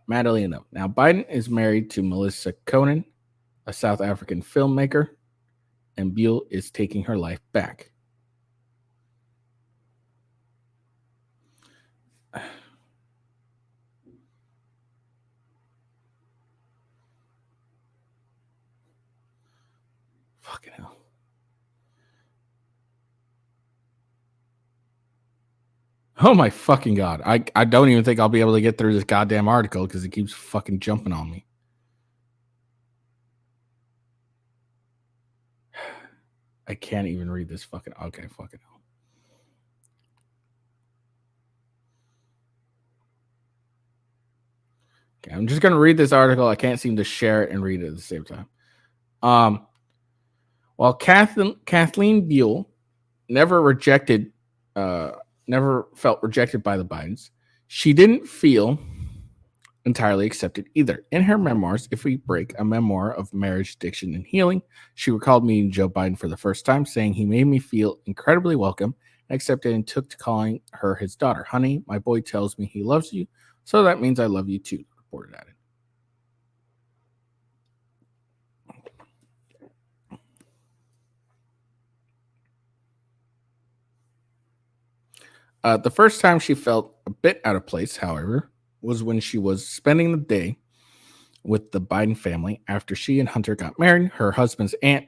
madly in love. Now, Biden is married to Melissa Conan, a South African filmmaker, and Buell is taking her life back. Fucking hell. Oh my fucking God. I don't even think I'll be able to get through this goddamn article because it keeps fucking jumping on me. I can't even read this fucking. Okay, fucking hell. Okay, I'm just gonna read this article. I can't seem to share it and read it at the same time. While Kathleen Buell never felt rejected by the Bidens, she didn't feel entirely accepted either. In her memoirs, If We Break, a memoir of marriage, addiction, and healing, she recalled meeting Joe Biden for the first time, saying he made me feel incredibly welcome and accepted and took to calling her his daughter. Honey, my boy tells me he loves you, so that means I love you too, reported at it. The first time she felt a bit out of place, however, was when she was spending the day with the Biden family after she and Hunter got married. Her husband's aunt,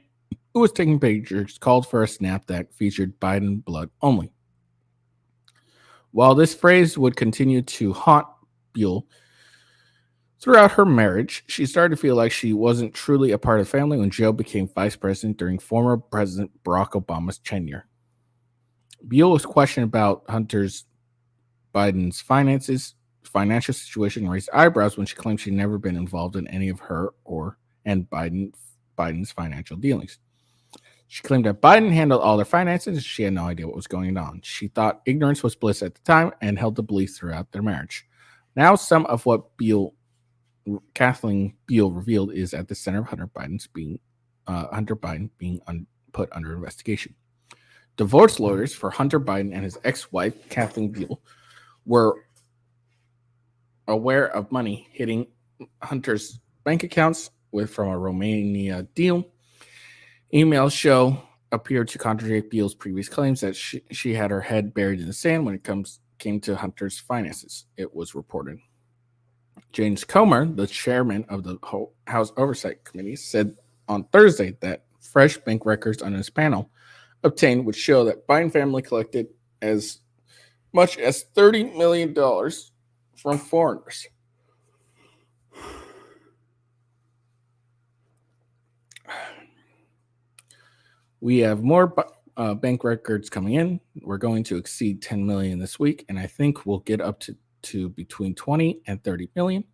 who was taking pictures, called for a snap that featured Biden blood only. While this phrase would continue to haunt Buell throughout her marriage, she started to feel like she wasn't truly a part of the family when Joe became vice president during former President Barack Obama's tenure. Buell was questioned about Biden's financial situation, and raised eyebrows when she claimed she'd never been involved in any of her and Biden's financial dealings. She claimed that Biden handled all their finances and she had no idea what was going on. She thought ignorance was bliss at the time and held the belief throughout their marriage. Now, some of what Kathleen Buell revealed is at the center of Hunter Biden being put under investigation. Divorce lawyers for Hunter Biden and his ex-wife, Kathleen Buell, were aware of money hitting Hunter's bank accounts from a Romania deal. Emails appeared to contradict Buell's previous claims that she had her head buried in the sand when it came to Hunter's finances, it was reported. James Comer, the chairman of the House Oversight Committee, said on Thursday that fresh bank records on his panel obtained would show that Biden family collected as much as $30 million from foreigners. We have more bank records coming in. We're going to exceed 10 million this week, and I think we'll get up to between 20 and 30 million,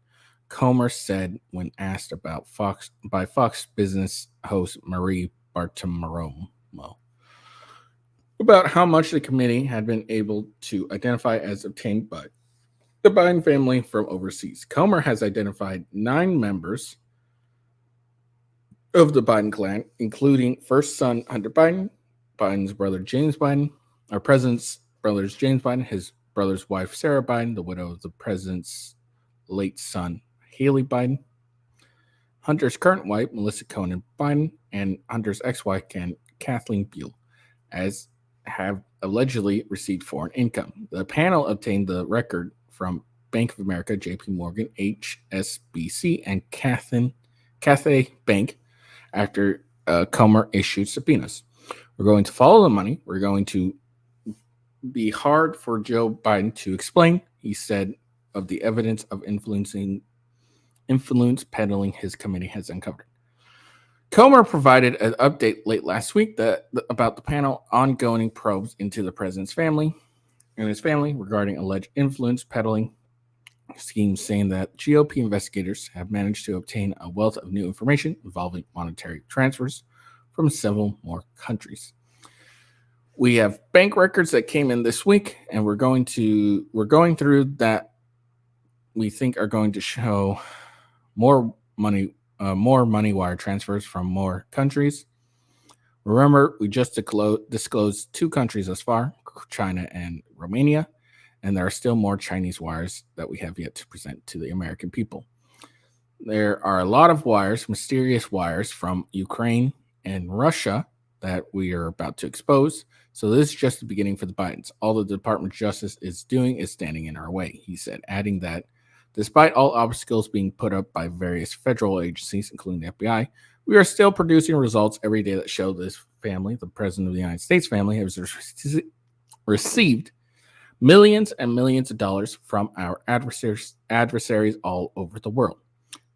Comer said when asked about Fox Business host Marie Bartiromo about how much the committee had been able to identify as obtained by the Biden family from overseas. Comer has identified 9 members of the Biden clan, including first son Hunter Biden, Biden's brother James Biden, our president's brothers James Biden, his brother's wife Sarah Biden, the widow of the president's late son Haley Biden, Hunter's current wife, Melissa Cohen Biden, and Hunter's ex-wife, Kathleen Buell, as have allegedly received foreign income. The panel obtained the record from Bank of America, JP Morgan, HSBC, and Cathay Bank after Comer issued subpoenas. We're going to follow the money. We're going to be hard for Joe Biden to explain, he said, of the evidence of influence peddling his committee has uncovered. Comer provided an update late last week about the panel ongoing probes into the president's family and his family regarding alleged influence peddling schemes, saying that GOP investigators have managed to obtain a wealth of new information involving monetary transfers from several more countries. We have bank records that came in this week, and we're going through that we think are going to show more money wire transfers from more countries. Remember, we just disclosed 2 countries thus far, China and Romania, and there are still more Chinese wires that we have yet to present to the American people. There are a lot of wires, mysterious wires from Ukraine and Russia that we are about to expose. So this is just the beginning for the Bidens. All the Department of Justice is doing is standing in our way, he said, adding that despite all obstacles being put up by various federal agencies, including the FBI, we are still producing results every day that show this family, the President of the United States family, has received millions and millions of dollars from our adversaries all over the world.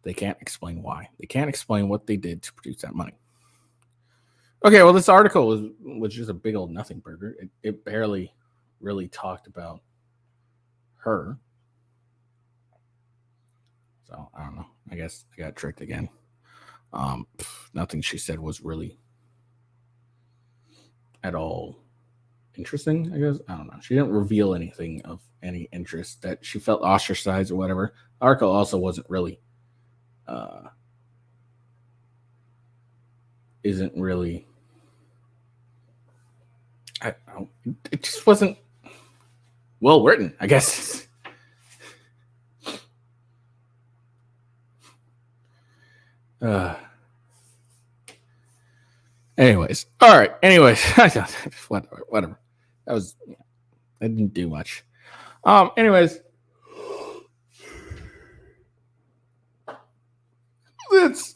They can't explain why. They can't explain what they did to produce that money. Okay, well, this article was just a big old nothing burger. It barely really talked about her. So, I don't know. I guess I got tricked again. Nothing she said was really at all interesting, I guess. I don't know. She didn't reveal anything of any interest that she felt ostracized or whatever. The article also wasn't really isn't really it just wasn't well written, I guess. Anyways, all right. Anyways, whatever. That didn't do much. Anyways, that's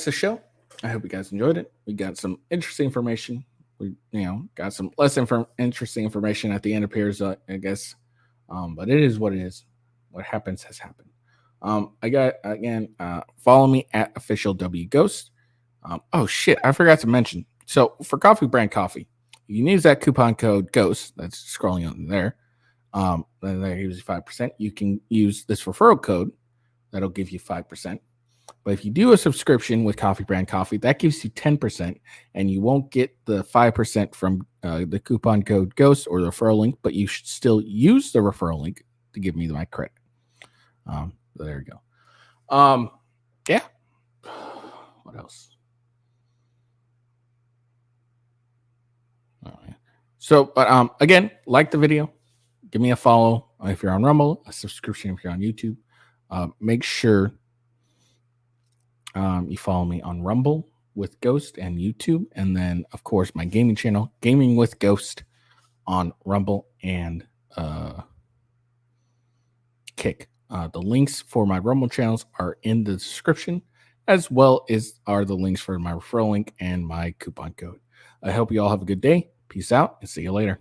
the show. I hope you guys enjoyed it. We got some interesting information. We, got some less interesting information at the end appears, I guess. But it is what it is. What happens has happened. I got again. Follow me at official WGhost. Oh shit! I forgot to mention. So for Coffee Brand Coffee, you can use that coupon code GHOST. That's scrolling on there. Then that gives you 5%. You can use this referral code. That'll give you 5%. But if you do a subscription with Coffee Brand Coffee, that gives you 10%, and you won't get the 5% from the coupon code GHOST or the referral link, but you should still use the referral link to give me my credit. So there we go. Yeah. What else? Oh, yeah. So, but again, like the video, give me a follow if you're on Rumble, a subscription if you're on YouTube. Make sure you follow me on Rumble with Ghost and YouTube, and then of course my gaming channel, Gaming with Ghost, on Rumble and Kick. The links for my Rumble channels are in the description, as well as are the links for my referral link and my coupon code. I hope you all have a good day. Peace out and see you later.